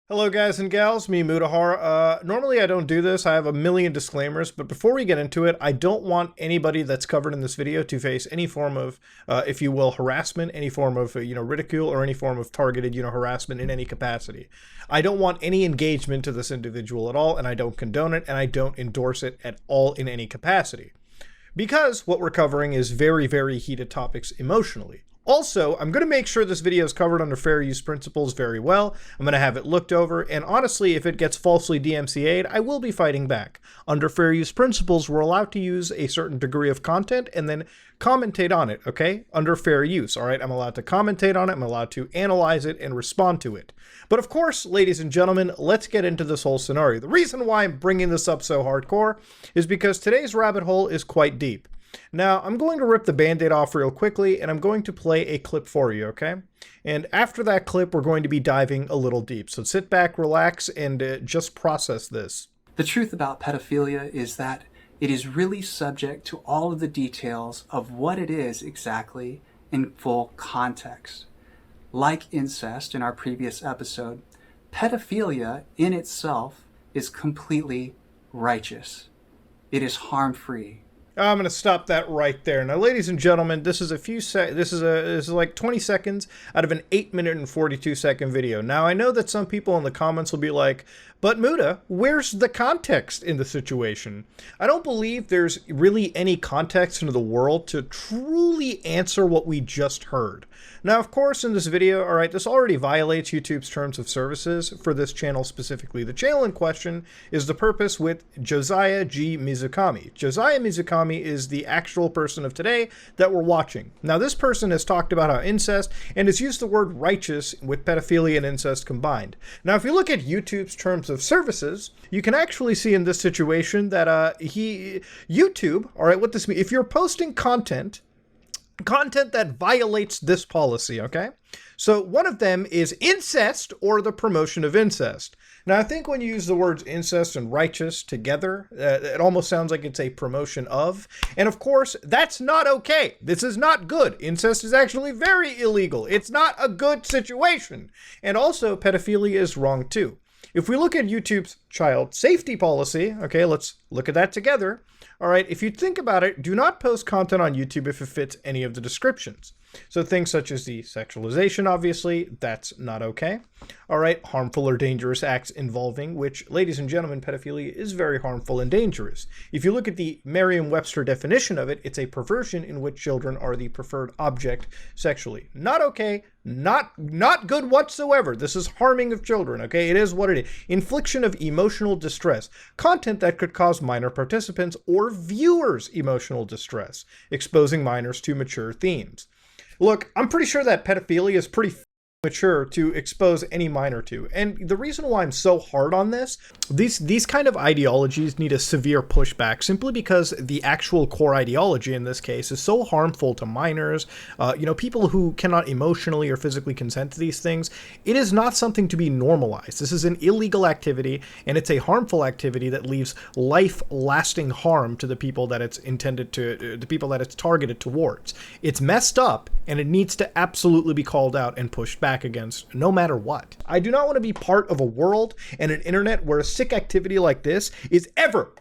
Hello guys and gals, me Mutahar. Normally I don't do this, I have a million disclaimers, but before we get into it, I don't want anybody that's covered in this video to face any form of, if you will, harassment, any form of, ridicule, or any form of targeted, harassment in any capacity. I don't want any engagement to this individual at all, and I don't condone it, and I don't endorse it at all in any capacity. Because what we're covering is very, very heated topics emotionally. Also, I'm going to make sure this video is covered under fair use principles very well. I'm going to have it looked over, and honestly, if it gets falsely DMCA'd, I will be fighting back. Under fair use principles, we're allowed to use a certain degree of content and then commentate on it, okay? Under fair use, all right? I'm allowed to commentate on it, I'm allowed to analyze it and respond to it. But of course, ladies and gentlemen, let's get into this whole scenario. The reason why I'm bringing this up so hardcore is because today's rabbit hole is quite deep. Now, I'm going to rip the Band-Aid off real quickly, and I'm going to play a clip for you, okay? And after that clip, we're going to be diving a little deep. So sit back, relax, and just process this. The truth about pedophilia is that it is really subject to all of the details of what it is exactly in full context. Like incest in our previous episode, pedophilia in itself is completely righteous. It is harm-free. I'm going to stop that right there. Now, ladies and gentlemen, this is this is like 20 seconds out of an 8-minute and 42-second video. Now, I know that some people in the comments will be like, but Muta, where's the context in the situation? I don't believe there's really any context in the world to truly answer what we just heard. Now, of course, in this video, all right, this already violates YouTube's terms of services for this channel specifically. The channel in question is The Purpose with Josiah G. Mizukami. Josiah Mizukami is the actual person of today that we're watching. Now, this person has talked about how incest and has used the word righteous with pedophilia and incest combined. Now, if you look at YouTube's terms of services, you can actually see in this situation that YouTube, all right, what this means, if you're posting content that violates this policy, okay? So one of them is incest or the promotion of incest. Now, I think when you use the words incest and righteous together, it almost sounds like it's a promotion of. And of course, that's not okay. This is not good. Incest is actually very illegal. It's not a good situation. And also, pedophilia is wrong too. If we look at YouTube's child safety policy, okay, let's look at that together. All right, if you think about it, do not post content on YouTube if it fits any of the descriptions. So things such as the sexualization, obviously, that's not okay. All right, harmful or dangerous acts involving, which, ladies and gentlemen, pedophilia is very harmful and dangerous. If you look at the Merriam-Webster definition of it, it's a perversion in which children are the preferred object sexually. Not okay, not good whatsoever. This is harming of children, okay? It is what it is. Infliction of emotional distress. Content that could cause minor participants or viewers emotional distress, exposing minors to mature themes. Look, I'm pretty sure that pedophilia is pretty mature to expose any minor to. And the reason why I'm so hard on this, these kind of ideologies need a severe pushback simply because the actual core ideology in this case is so harmful to minors, people who cannot emotionally or physically consent to these things. It is not something to be normalized. This is an illegal activity, and it's a harmful activity that leaves life-lasting harm to the people that it's intended to, the people that it's targeted towards. It's messed up, and it needs to absolutely be called out and pushed back against no matter what. I do not want to be part of a world and an internet where a sick activity like this is ever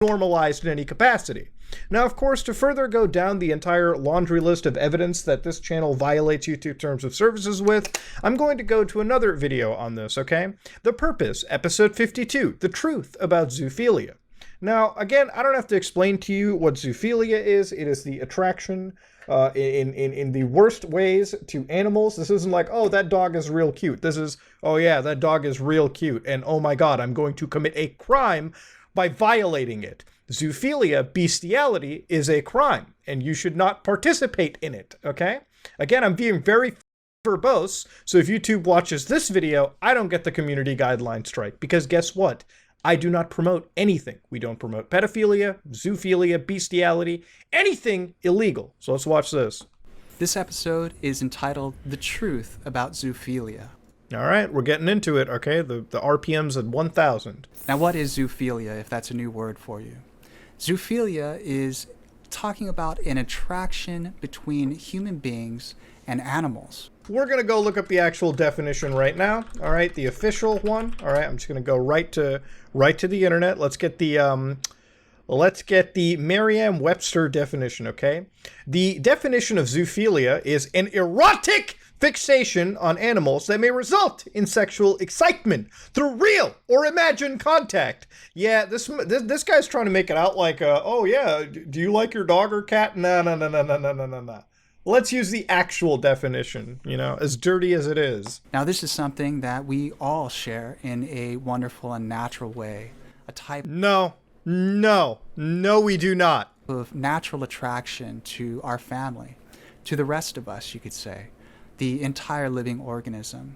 normalized in any capacity. Now, of course, to further go down the entire laundry list of evidence that this channel violates YouTube terms of services with, I'm going to go to another video on this, okay? The Purpose, episode 52, The Truth About Zoophilia. Now, again, I don't have to explain to you what zoophilia is. It is the attraction in the worst ways to animals. This isn't like, oh, that dog is real cute. This is, oh yeah, that dog is real cute. And oh my God, I'm going to commit a crime by violating it. Zoophilia, bestiality, is a crime, and you should not participate in it, okay? Again, I'm being very verbose, so if YouTube watches this video, I don't get the community guideline strike, because guess what? I do not promote anything. We don't promote pedophilia, zoophilia, bestiality, anything illegal. So let's watch this. This episode is entitled The Truth About Zoophilia. All right, we're getting into it, okay? The RPM's at 1,000. Now, what is zoophilia, if that's a new word for you? Zoophilia is talking about an attraction between human beings and animals. we're going to go look up the actual definition right now. All right, the official one. All right, I'm just going to go right to the internet. Let's get the Merriam-Webster definition, okay? The definition of zoophilia is an erotic fixation on animals that may result in sexual excitement through real or imagined contact. Yeah, this guy's trying to make it out like, oh yeah, do you like your dog or cat? No. Let's use the actual definition, you know, as dirty as it is. Now, this is something that we all share in a wonderful and natural way. A type No, we do not. of natural attraction to our family, to the rest of us, you could say, the entire living organism.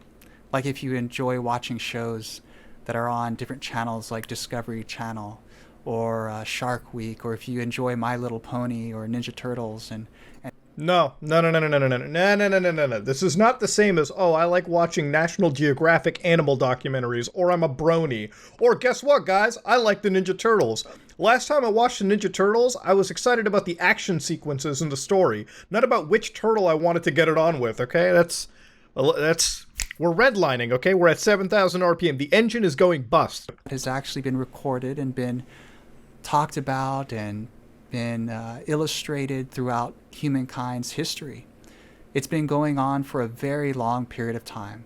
Like if you enjoy watching shows that are on different channels like Discovery Channel or Shark Week, or if you enjoy My Little Pony or Ninja Turtles and No. This is not the same as, oh, I like watching National Geographic animal documentaries, or I'm a brony. Or guess what, guys? I like the Ninja Turtles. Last time I watched the Ninja Turtles, I was excited about the action sequences in the story, not about which turtle I wanted to get it on with, okay? We're redlining, okay? We're at 7,000 RPM. The engine is going bust. has actually been recorded and been talked about and been illustrated throughout humankind's history. It's been going on for a very long period of time,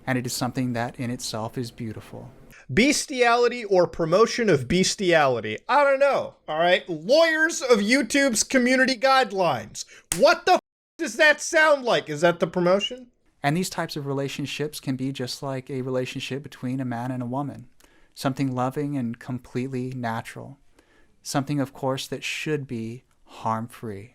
and it is something that in itself is beautiful. Bestiality or promotion of bestiality? I don't know, all right? Lawyers of YouTube's community guidelines. What the does that sound like? Is that the promotion? And these types of relationships can be just like a relationship between a man and a woman, something loving and completely natural. Something, of course, that should be harm-free.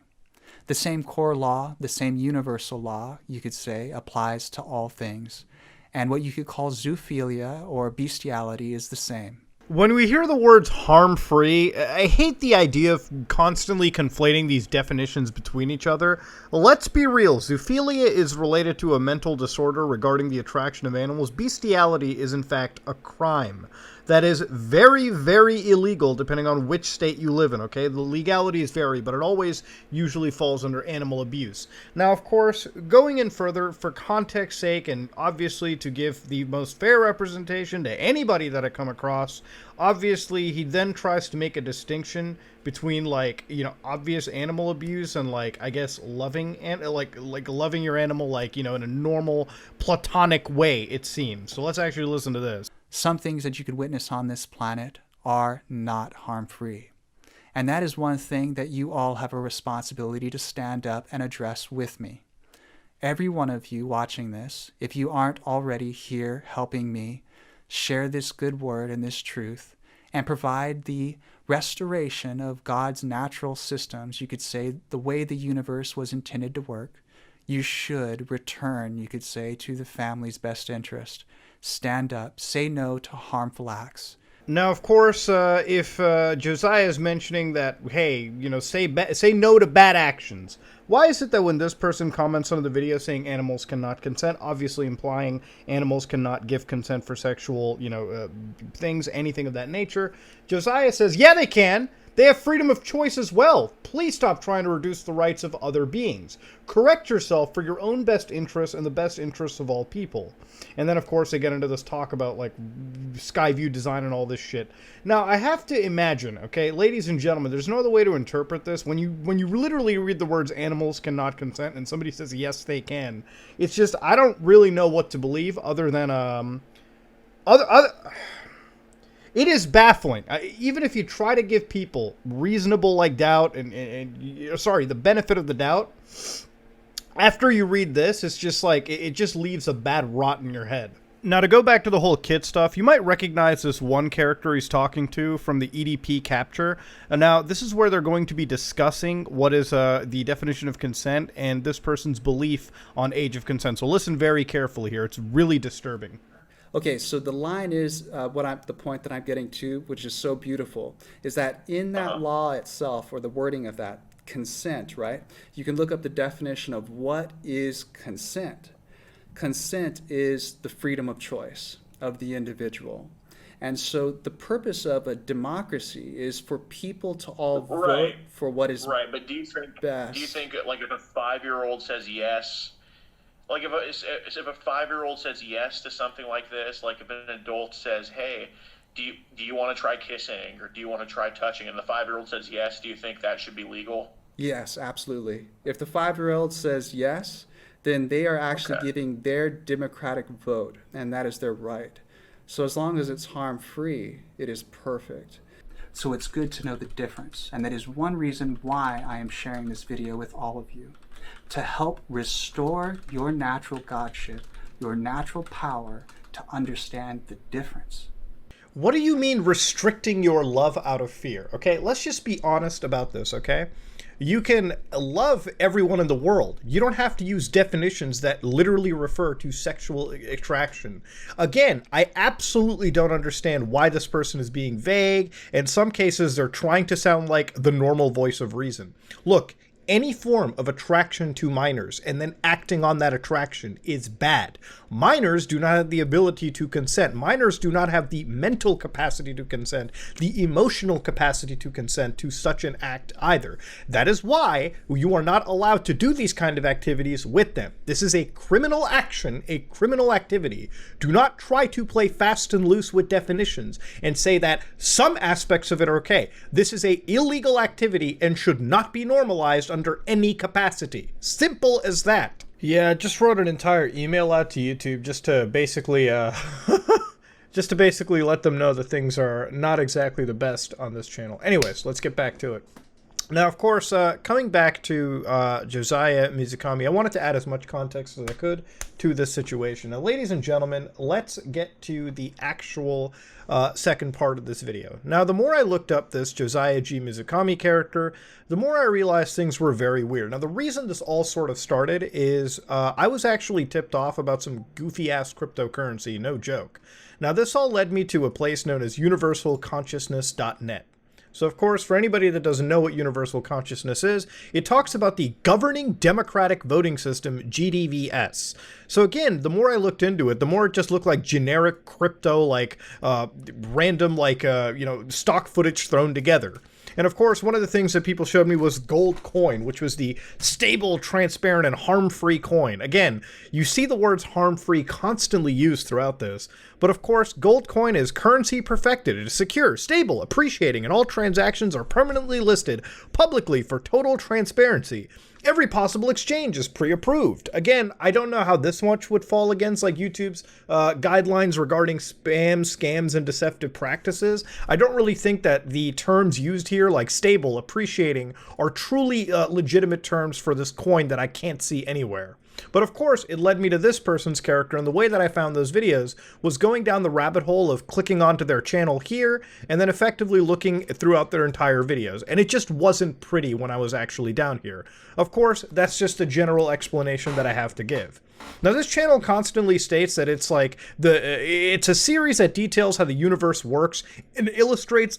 The same core law, the same universal law, you could say, applies to all things. And what you could call zoophilia or bestiality is the same. When we hear the words harm-free, I hate the idea of constantly conflating these definitions between each other. Let's be real. Zoophilia is related to a mental disorder regarding the attraction of animals. Bestiality is, in fact, a crime. That is very, very illegal depending on which state you live in, okay? The legalities vary, but it always usually falls under animal abuse. Now, of course, going in further, for context's sake, and obviously to give the most fair representation to anybody that I come across, obviously he then tries to make a distinction between, like, you know, obvious animal abuse and, like, I guess loving, and like loving your animal, like, you know, in a normal platonic way, it seems. So let's actually listen to this. Some things that you could witness on this planet are not harm-free. And that is one thing that you all have a responsibility to stand up and address with me. Every one of you watching this, if you aren't already here helping me share this good word and this truth and provide the restoration of God's natural systems, you could say the way the universe was intended to work, you should return, you could say, to the family's best interest. Stand up, say no to harmful acts. Now, of course, if Josiah is mentioning that, hey, you know, say no to bad actions, why is it that when this person comments on the video saying animals cannot consent, obviously implying animals cannot give consent for sexual, you know, things, anything of that nature, Josiah says, yeah, they can. They have freedom of choice as well. Please stop trying to reduce the rights of other beings. Correct yourself for your own best interests and the best interests of all people. And then, of course, they get into this talk about, like, Skyview design and all this shit. Now, I have to imagine, okay, ladies and gentlemen, there's no other way to interpret this. When you literally read the words animals cannot consent and somebody says, yes, they can, it's just, I don't really know what to believe other than, it is baffling. Even if you try to give people reasonable, like, doubt and the benefit of the doubt, after you read this, it's just like, it just leaves a bad rot in your head. Now, to go back to the whole kid stuff, you might recognize this one character he's talking to from the EDP capture. And now, this is where they're going to be discussing what is the definition of consent and this person's belief on age of consent. So listen very carefully here. It's really disturbing. Okay, so the line is the point that I'm getting to, which is so beautiful, is that in that law itself, or the wording of that, consent, right? You can look up the definition of what is consent. Consent is the freedom of choice of the individual. And so the purpose of a democracy is for people to all vote for what is right. But do you think best. like, if a 5-year-old says yes, Like if a 5-year-old says yes to something like this, like if an adult says, "Hey, do you want to try kissing or do you want to try touching?" and the 5-year-old says yes, do you think that should be legal? Yes, absolutely. If the 5-year-old says yes, then they are actually Okay. giving their democratic vote, and that is their right. So as long as it's harm-free, it is perfect. So it's good to know the difference, and that is one reason why I am sharing this video with all of you, to help restore your natural godship, your natural power, to understand the difference. What do you mean restricting your love out of fear? Okay, let's just be honest about this, okay? You can love everyone in the world. You don't have to use definitions that literally refer to sexual attraction. Again, I absolutely don't understand why this person is being vague. In some cases, they're trying to sound like the normal voice of reason. Look, any form of attraction to minors and then acting on that attraction is bad. Minors do not have the ability to consent. Minors do not have the mental capacity to consent, the emotional capacity to consent to such an act either. That is why you are not allowed to do these kind of activities with them. This is a criminal action, a criminal activity. Do not try to play fast and loose with definitions and say that some aspects of it are okay. This is a illegal activity and should not be normalized under any capacity. Simple as that. Yeah, I just wrote an entire email out to YouTube just to basically just to basically let them know that things are not exactly the best on this channel. Anyways, let's get back to it. Now, of course, coming back to Josiah Mizukami, I wanted to add as much context as I could to this situation. Now, ladies and gentlemen, let's get to the actual second part of this video. Now, the more I looked up this Josiah G. Mizukami character, the more I realized things were very weird. Now, the reason this all sort of started is I was actually tipped off about some goofy-ass cryptocurrency, no joke. Now, this all led me to a place known as universalconsciousness.net. So, of course, for anybody that doesn't know what universal consciousness is, it talks about the governing democratic voting system, GDVS. So again, the more I looked into it, the more it just looked like generic crypto, like random, like, stock footage thrown together. And of course, one of the things that people showed me was gold coin, which was the stable, transparent, and harm-free coin. Again, you see the words harm-free constantly used throughout this. But of course, gold coin is currency perfected. It is secure, stable, appreciating, and all transactions are permanently listed publicly for total transparency. Every possible exchange is pre-approved. Again, I don't know how this much would fall against like YouTube's guidelines regarding spam, scams, and deceptive practices. I don't really think that the terms used here, like stable, appreciating, are truly legitimate terms for this coin that I can't see anywhere. But of course, it led me to this person's character, and the way that I found those videos was going down the rabbit hole of clicking onto their channel here, and then effectively looking throughout their entire videos. And it just wasn't pretty when I was actually down here. Of course, that's just a general explanation that I have to give. Now, this channel constantly states that it's like it's a series that details how the universe works and illustrates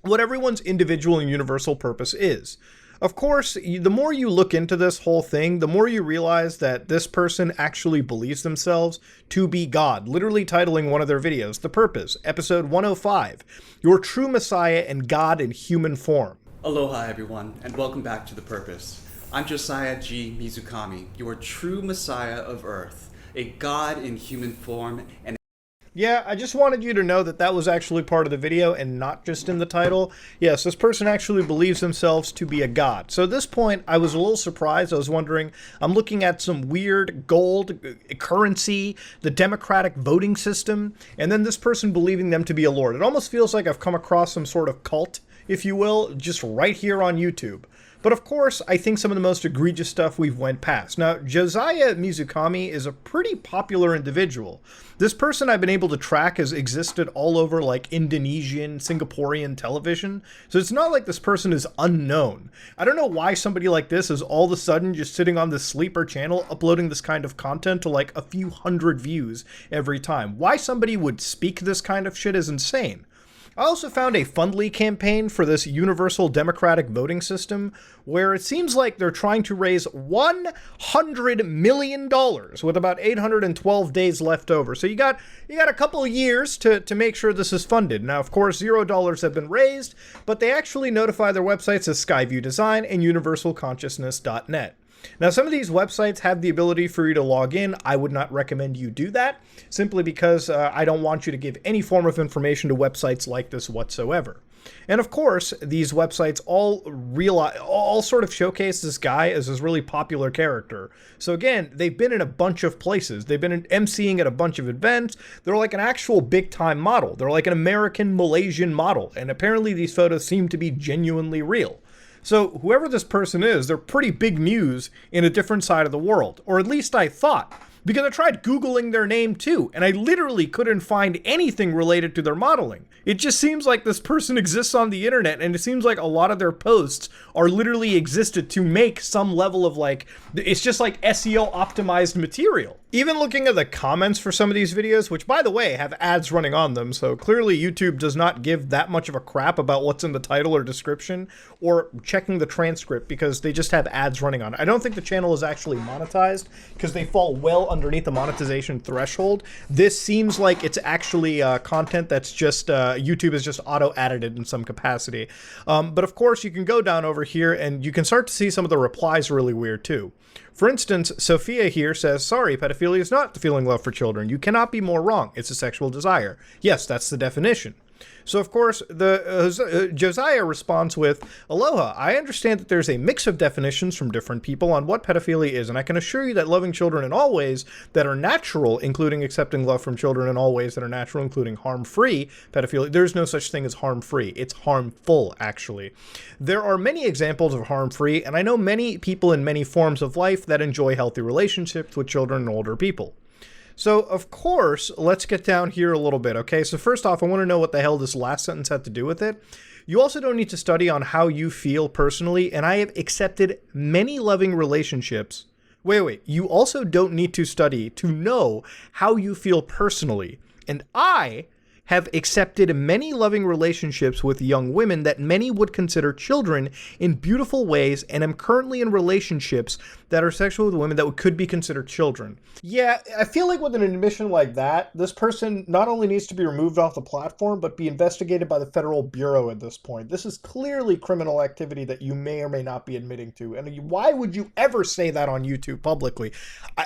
what everyone's individual and universal purpose is. Of course, the more you look into this whole thing, the more you realize that this person actually believes themselves to be God, literally titling one of their videos, The Purpose, episode 105, Your True Messiah and God in Human Form. Aloha everyone, and welcome back to The Purpose. I'm Josiah G. Mizukami, your true Messiah of Earth, a God in human form, and Yeah, I just wanted you to know that that was actually part of the video and not just in the title. Yes, this person actually believes themselves to be a god. So at this point, I was a little surprised. I was wondering, I'm looking at some weird gold currency, the democratic voting system, and then this person believing them to be a lord. It almost feels like I've come across some sort of cult, if you will, just right here on YouTube. But of course, I think some of the most egregious stuff we've went past. Now, Josiah Mizukami is a pretty popular individual. This person I've been able to track has existed all over like Indonesian, Singaporean television. So it's not like this person is unknown. I don't know why somebody like this is all of a sudden just sitting on this sleeper channel uploading this kind of content to like a few hundred views every time. Why somebody would speak this kind of shit is insane. I also found a Fundly campaign for this universal democratic voting system where it seems like they're trying to raise $100 million with about 812 days left over. So you got a couple of years to make sure this is funded. Now, of course, $0 have been raised, but they actually notify their websites as Skyview Design and universalconsciousness.net. Now, some of these websites have the ability for you to log in. I would not recommend you do that, simply because I don't want you to give any form of information to websites like this whatsoever. And of course, these websites all sort of showcase this guy as this really popular character. So again, they've been in a bunch of places. They've been emceeing at a bunch of events. They're like an actual big-time model. They're like an American Malaysian model. And apparently these photos seem to be genuinely real. So whoever this person is, they're pretty big news in a different side of the world. Or at least I thought. Because I tried Googling their name too, and I literally couldn't find anything related to their modeling. It just seems like this person exists on the internet, and it seems like a lot of their posts are literally existed to make some level of like, it's just like SEO optimized material. Even looking at the comments for some of these videos, which by the way have ads running on them, so clearly YouTube does not give that much of a crap about what's in the title or description, or checking the transcript because they just have ads running on it. I don't think the channel is actually monetized because they fall well underneath the monetization threshold. This seems like it's actually content that's just, YouTube is just auto-added in some capacity. But of course you can go down over here and you can start to see some of the replies really weird too. For instance, Sophia here says, sorry, pedophilia is not feeling love for children. You cannot be more wrong. It's a sexual desire. Yes, that's the definition. So, of course, Josiah responds with, aloha, I understand that there's a mix of definitions from different people on what pedophilia is, and I can assure you that loving children in all ways that are natural, including accepting love from children in all ways that are natural, including harm-free pedophilia, there's no such thing as harm-free. It's harmful, actually. There are many examples of harm-free, and I know many people in many forms of life that enjoy healthy relationships with children and older people. So, of course, let's get down here a little bit, okay? So first off, I want to know what the hell this last sentence had to do with it. You also don't need to study on how you feel personally, and I have accepted many loving relationships. Wait. You also don't need to study to know how you feel personally. And I have accepted many loving relationships with young women that many would consider children in beautiful ways, and am currently in relationships that are sexual with women that could be considered children. Yeah, I feel like with an admission like that, this person not only needs to be removed off the platform, but be investigated by the Federal Bureau at this point. This is clearly criminal activity that you may or may not be admitting to. And why would you ever say that on YouTube publicly?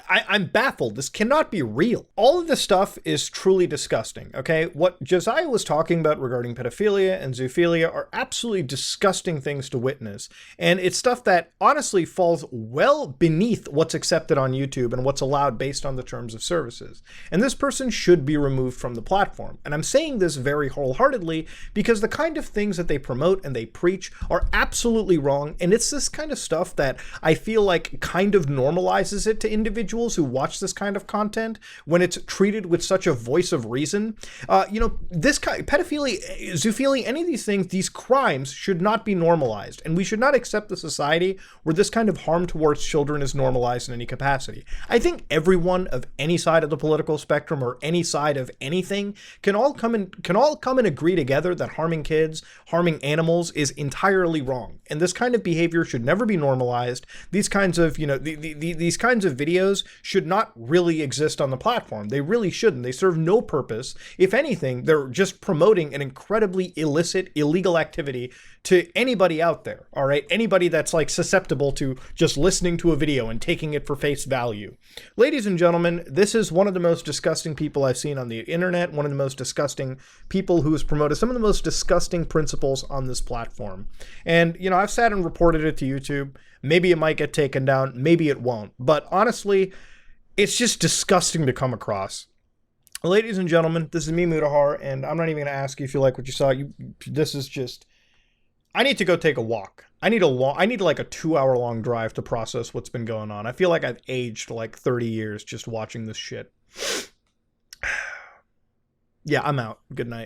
I'm baffled. This cannot be real. All of this stuff is truly disgusting, okay? What Josiah was talking about regarding pedophilia and zoophilia are absolutely disgusting things to witness. And it's stuff that honestly falls well beneath what's accepted on YouTube and what's allowed based on the terms of services. And this person should be removed from the platform. And I'm saying this very wholeheartedly because the kind of things that they promote and they preach are absolutely wrong. And it's this kind of stuff that I feel like kind of normalizes it to individuals who watch this kind of content when it's treated with such a voice of reason. This kind, pedophilia, zoophilia, any of these things, these crimes should not be normalized. And we should not accept a society where this kind of harm towards children is normalized in any capacity. I think everyone of any side of the political spectrum or any side of anything can all come and agree together that harming kids, harming animals is entirely wrong. And this kind of behavior should never be normalized. These kinds of, these kinds of videos should not really exist on the platform. They really shouldn't. They serve no purpose. If anything, they're just promoting an incredibly illicit, illegal activity to anybody out there, all right? Anybody that's like susceptible to just listening to a video and taking it for face value. Ladies and gentlemen, this is one of the most disgusting people I've seen on the internet, one of the most disgusting people who has promoted some of the most disgusting principles on this platform. And, I've sat and reported it to YouTube. Maybe it might get taken down, maybe it won't. But honestly, it's just disgusting to come across. Ladies and gentlemen, this is me, Mutahar, and I'm not even going to ask you if you like what you saw. This is just... I need to go take a walk. I need like a 2-hour-long drive to process what's been going on. I feel like I've aged like 30 years just watching this shit. Yeah, I'm out. Good night.